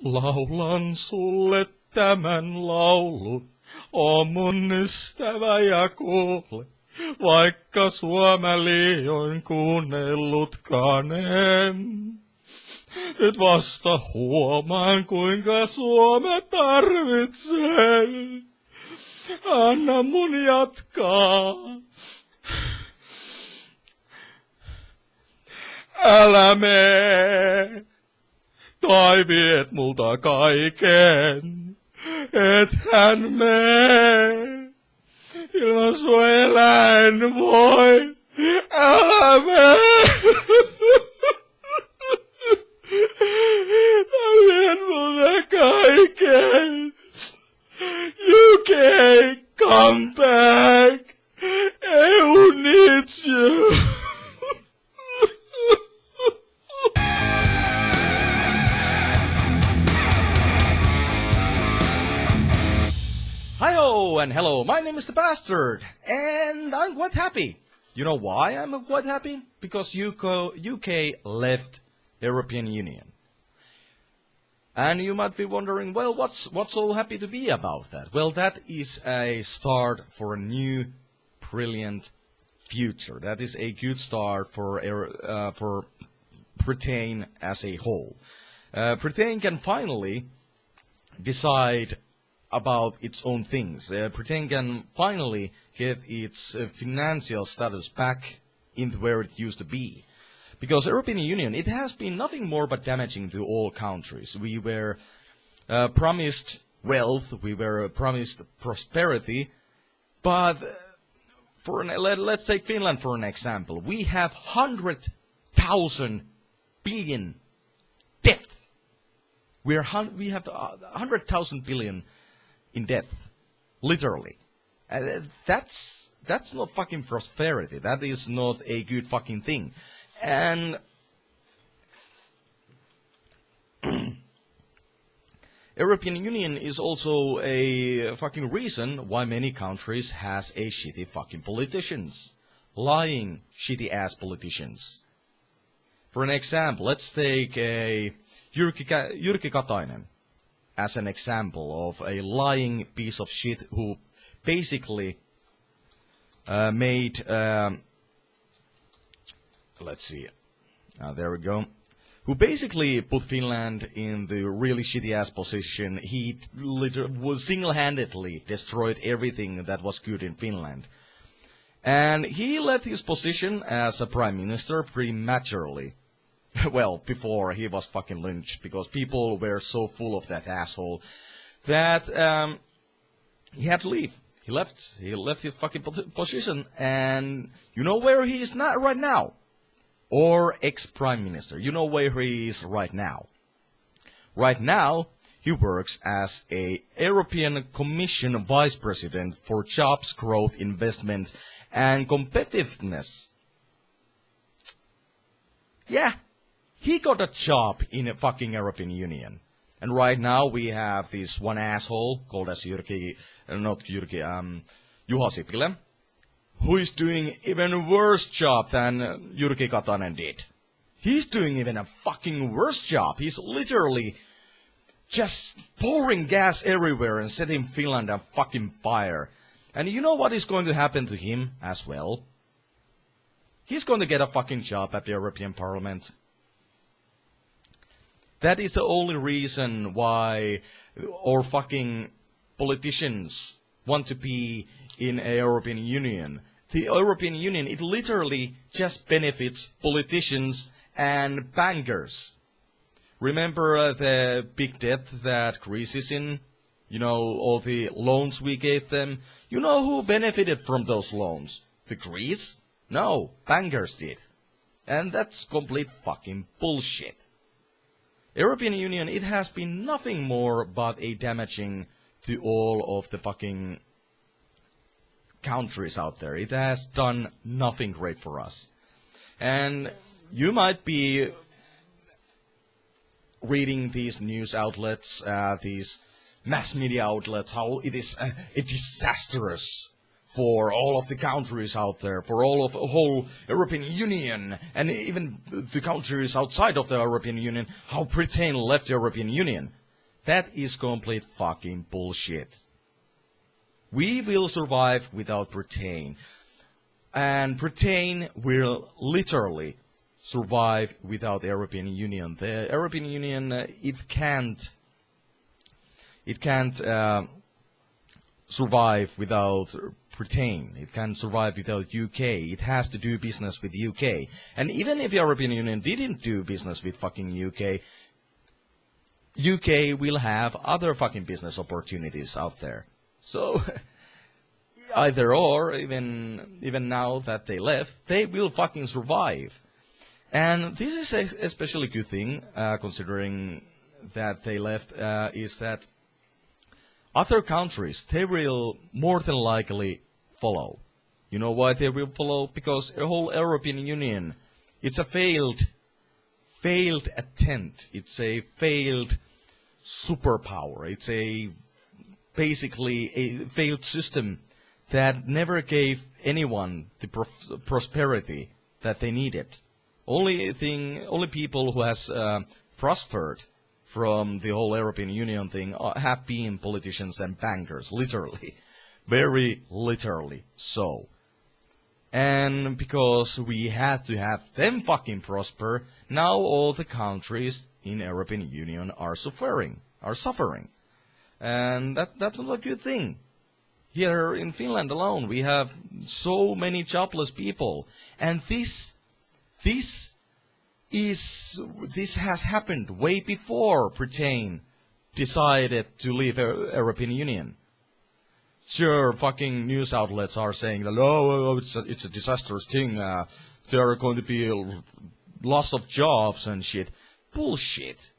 Laulan sulle tämän laulun, o mun ystävä ja kuule, vaikka Suomea liioin kuunnellutkaan en. Nyt vasta huomaan, kuinka Suomea tarvitsee. Anna mun jatkaa. Älä mene, tai viet multa kaiken, ethän mene. Ilman sua eläin voi, älä mene. Viet multa kaiken. UK, come back. EU needs you. Hi-oh and hello, my name is the Bastard, and I'm quite happy. You know why I'm quite happy? Because UK left European Union. And you might be wondering, well, what's so happy to be about that? Well, that is a start for a new, brilliant future. That is a good start for Britain as a whole. Britain can finally decide about its own things. Britain can finally get its financial status back into where it used to be. Because European Union, it has been nothing more but damaging to all countries. We were promised wealth, we were promised prosperity, but let's take Finland for an example. We have 100,000 billion debt. We have 100,000 billion in debt, literally. That's not fucking prosperity. That is not a good fucking thing. And European Union is also a fucking reason why many countries has a shitty fucking politicians. Lying shitty ass politicians. For an example, let's take a Jyrki Katainen as an example of a lying piece of shit who basically made let's see. There we go. Who basically put Finland in the really shitty-ass position. He literally single-handedly destroyed everything that was good in Finland. And he left his position as a prime minister prematurely. Well, before he was fucking lynched, because people were so full of that asshole that he had to leave. He left his fucking position, and you know where he is not right now? Or ex-prime minister. You know where he is right now. Right now, he works as a European Commission Vice President for Jobs, Growth, Investment, and Competitiveness. Yeah, he got a job in a fucking European Union. And right now we have this one asshole called as Juha Sipilä, who is doing even worse job than Jyrki Katainen did. He's doing even a fucking worse job. He's literally just pouring gas everywhere and setting Finland on fucking fire. And you know what is going to happen to him as well? He's going to get a fucking job at the European Parliament. That is the only reason why our fucking politicians want to be in a European Union. The European Union, it literally just benefits politicians and bankers. Remember the big debt that Greece is in? You know, all the loans we gave them? You know who benefited from those loans? The Greece? No, bankers did. And that's complete fucking bullshit. European Union, it has been nothing more but a damaging to all of the fucking countries out there. It has done nothing great for us. And you might be reading these news outlets, these mass media outlets, how it is disastrous for all of the countries out there, for all of the whole European Union, and even the countries outside of the European Union, how Britain left the European Union. That is complete fucking bullshit. We will survive without Britain. And Britain will literally survive without the European Union. The European Union, it can't survive without Britain. It can't survive without UK. It has to do business with UK. And even if the European Union didn't do business with fucking UK will have other fucking business opportunities out there. So either or, even now that they left, they will fucking survive. And this is a especially good thing, considering that they left, is that other countries, they will more than likely follow. You know why they will follow? Because the whole European Union, it's a failed attempt. It's a failed superpower. It's basically a failed system that never gave anyone the prosperity that they needed. Only people who has prospered from the whole European Union thing have been politicians and bankers, literally. Very literally so. And because we had to have them fucking prosper, now all the countries in European Union are suffering. And that's not a good thing. Here in Finland alone, we have so many jobless people. And this has happened way before Britain decided to leave European Union. Sure, fucking news outlets are saying that, oh, it's a disastrous thing. There are going to be loss of jobs and shit. Bullshit.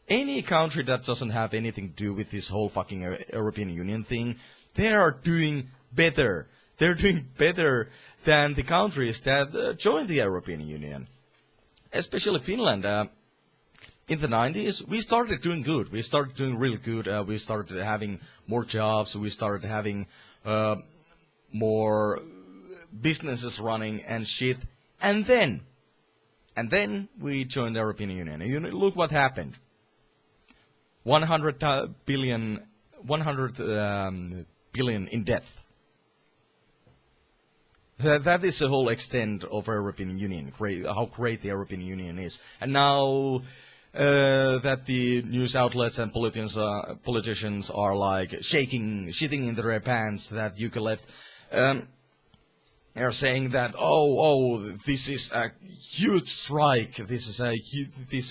Any country that doesn't have anything to do with this whole fucking European Union thing, they are doing better. They're doing better than the countries that joined the European Union. Especially Finland. In the 90s, we started doing good. We started doing really good. We started having more jobs. We started having more businesses running and shit. And then we joined the European Union. And you know, look what happened. 100 billion in debt. That is the whole extent of European Union. How great the European Union is. And now that the news outlets and politicians are like shitting in their pants that UK left, they're saying that this is a huge strike. This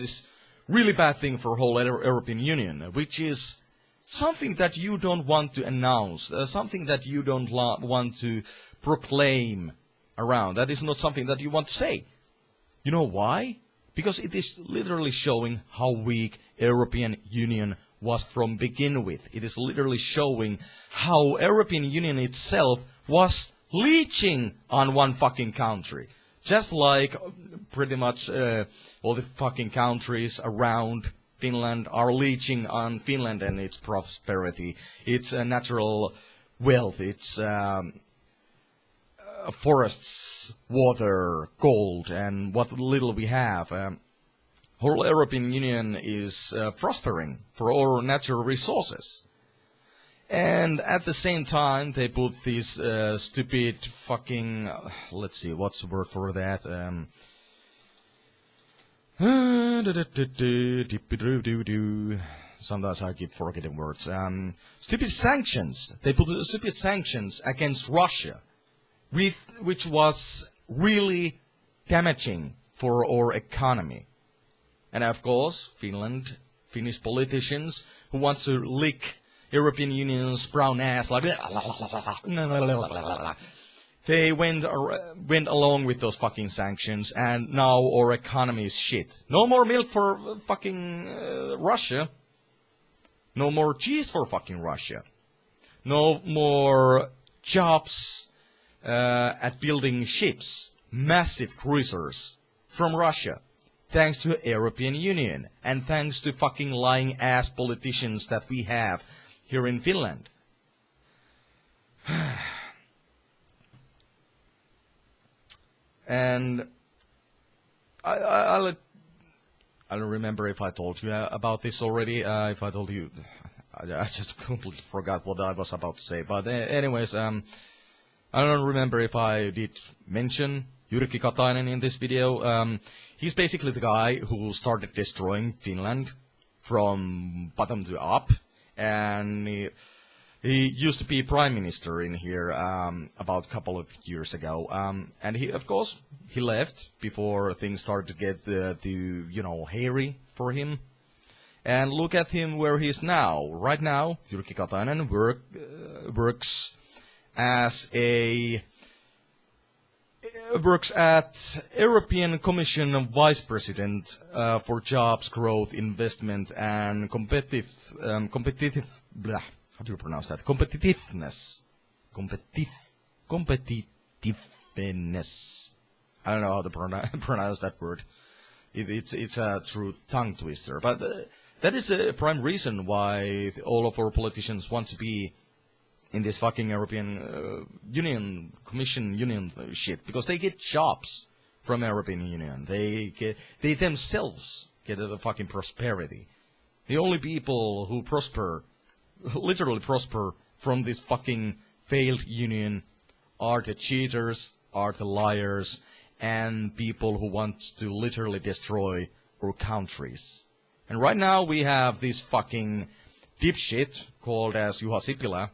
is really bad thing for whole European Union, which is something that you don't want to announce, something that you don't want to proclaim around. That is not something that you want to say. You know why? Because it is literally showing how weak European Union was from begin with. It is literally showing how European Union itself was leeching on one fucking country. Just like pretty much all the fucking countries around Finland are leeching on Finland and its prosperity, its natural wealth, its forests, water, gold, and what little we have. Whole European Union is prospering for our natural resources. And at the same time, they put these stupid fucking, let's see, what's the word for that? Sometimes I keep forgetting words. Stupid sanctions. They put stupid sanctions against Russia, which was really damaging for our economy. And of course, Finnish politicians who want to lick European Union's brown ass like they went along with those fucking sanctions, and now our economy is shit. No more milk for fucking Russia. No more cheese for fucking Russia. No more jobs at building ships, massive cruisers from Russia. Thanks to European Union and thanks to fucking lying ass politicians that we have here in Finland. And I don't remember if I told you about this already. If I told you, I just completely forgot what I was about to say. But anyways, I don't remember if I did mention Jyrki Katainen in this video. He's basically the guy who started destroying Finland from bottom to up, and he used to be prime minister in here about a couple of years ago, and he, of course, he left before things started to get hairy for him. And look at him where he is now. Right now, Jyrki Katainen works at European Commission Vice President for Jobs, Growth, Investment, and competitive. How do you pronounce that? Competitiveness. Competitiveness. I don't know how to pronounce that word. It's a true tongue twister. But that is a prime reason why all of our politicians want to be in this fucking European Commission Union shit, because they get jobs from European Union. They themselves get a fucking prosperity. The only people who literally prosper from this fucking failed union are the cheaters, are the liars, and people who want to literally destroy our countries. And right now we have this fucking dipshit called as Juha Sipilä,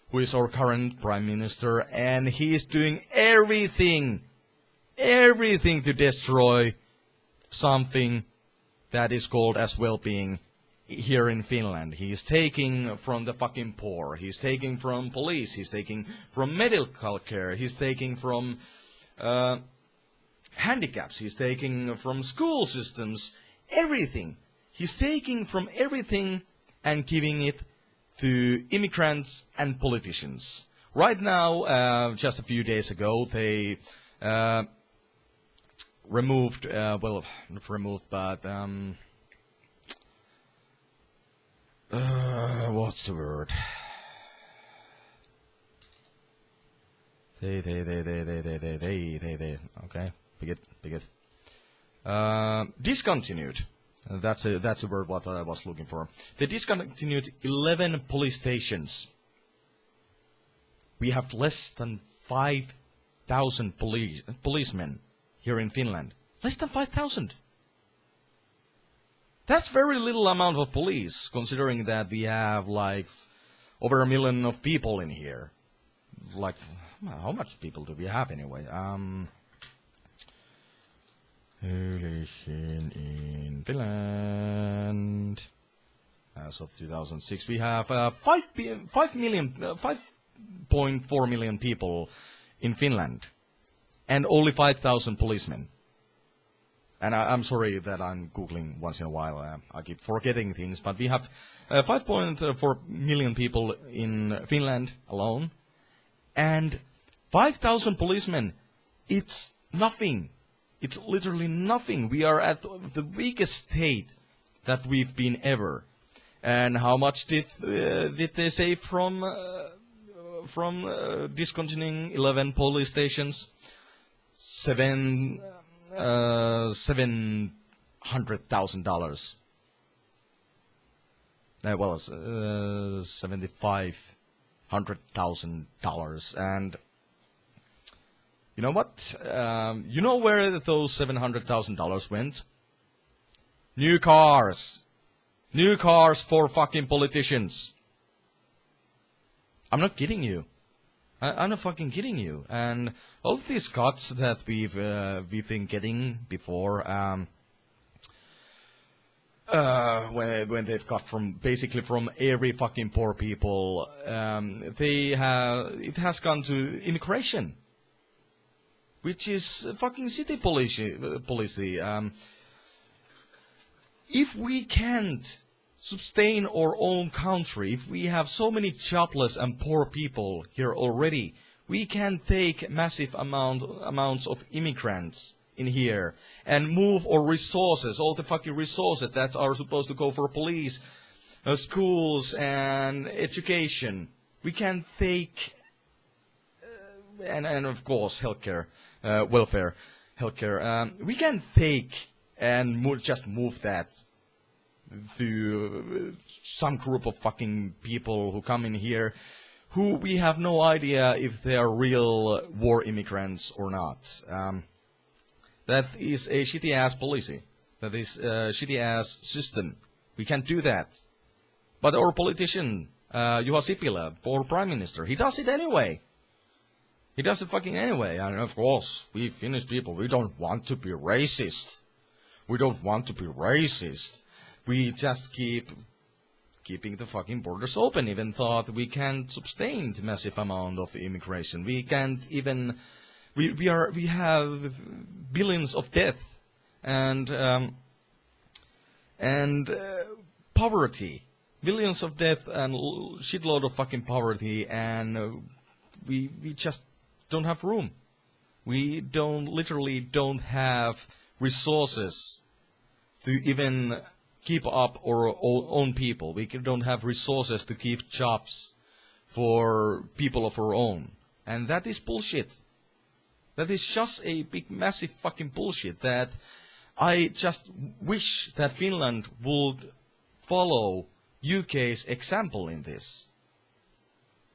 who is our current prime minister, and he is doing everything to destroy something that is called as well-being here in Finland. He is taking from the fucking poor, he's taking from police, he's taking from medical care, he's taking from handicaps, he's taking from school systems, everything. He's taking from everything and giving it to immigrants and politicians. Right now, just a few days ago, they removed, well, not removed, but what's the word? They, okay, bigot. Discontinued. That's a word what I was looking for. They discontinued 11 police stations. We have less than 5,000 policemen here in Finland. Less than 5,000. That's very little amount of police, considering that we have like over 1 million of people in here. Like, how much people do we have anyway? In Finland, as of 2006, we have 5.4 million people in Finland, and only 5,000 policemen. And I'm sorry that I'm Googling once in a while. I keep forgetting things, but we have 5.4 million people in Finland alone, and 5,000 policemen. It's nothing. It's literally nothing. We are at the weakest state that we've been ever. And how much did they save from discontinuing 11 police stations? $700,000. Well, it's $7,500,000, and you know what? You know where those $700,000 went? New cars. New cars for fucking politicians. I'm not kidding you. I'm not fucking kidding you. And all of these cuts that we've been getting before, when they've got basically from every fucking poor people, it has gone to immigration, which is fucking city policy. If we can't sustain our own country, if we have so many jobless and poor people here already, we can take massive amounts of immigrants in here and move our resources, all the fucking resources that are supposed to go for police, schools, and education. We can take, and of course healthcare, welfare, healthcare. We can take and just move that to some group of fucking people who come in here who we have no idea if they are real war immigrants or not. That is a shitty-ass policy. That is a shitty-ass system. We can't do that. But our politician, Juha Sipilä, our prime minister, he does it anyway. He does it fucking anyway. And of course, we Finnish people, we don't want to be racist. We don't want to be racist. We just keeping the fucking borders open, even thought we can't sustain the massive amount of immigration. We can't even... We have billions of death and poverty, billions of death and shitload of fucking poverty, and we just don't have room. We literally don't have resources to even keep up our own people. We don't have resources to give jobs for people of our own, and that is bullshit. That is just a big, massive fucking bullshit that I just wish that Finland would follow UK's example in this.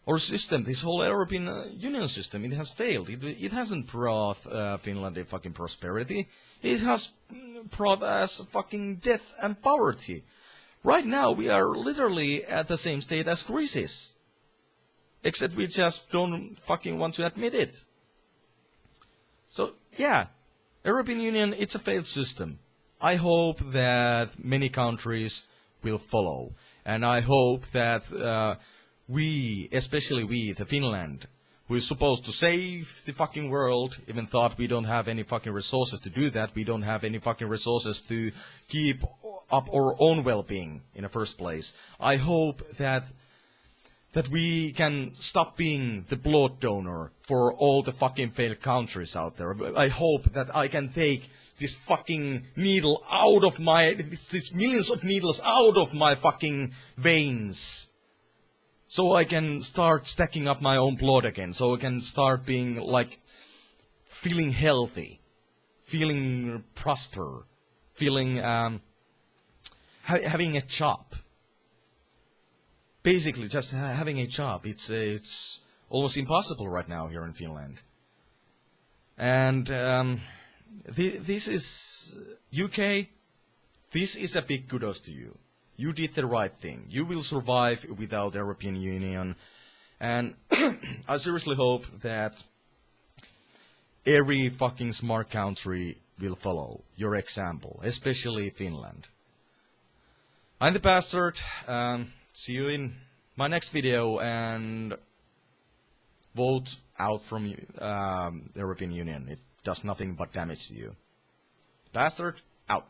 Our system, this whole European Union system, it has failed. It hasn't brought Finland a fucking prosperity. It has brought us fucking death and poverty. Right now, we are literally at the same state as Greece is. Except we just don't fucking want to admit it. So, yeah, European Union, it's a failed system. I hope that many countries will follow. And I hope that we, especially we, the Finland, who is supposed to save the fucking world, even thought we don't have any fucking resources to do that. We don't have any fucking resources to keep up our own well-being in the first place. I hope that we can stop being the blood donor for all the fucking failed countries out there. I hope that I can take this fucking needle out of these millions of needles out of my fucking veins. So I can start stacking up my own blood again. So I can start being like, feeling healthy, feeling prosper, feeling, having a job. Basically, just having a job. It's almost impossible right now here in Finland. And this is UK. This is a big kudos to you. You did the right thing. You will survive without the European Union. And I seriously hope that every fucking smart country will follow your example, especially Finland. I'm the Bastard. See you in my next video, and vote out from the European Union. It does nothing but damage to you. Bastard, out.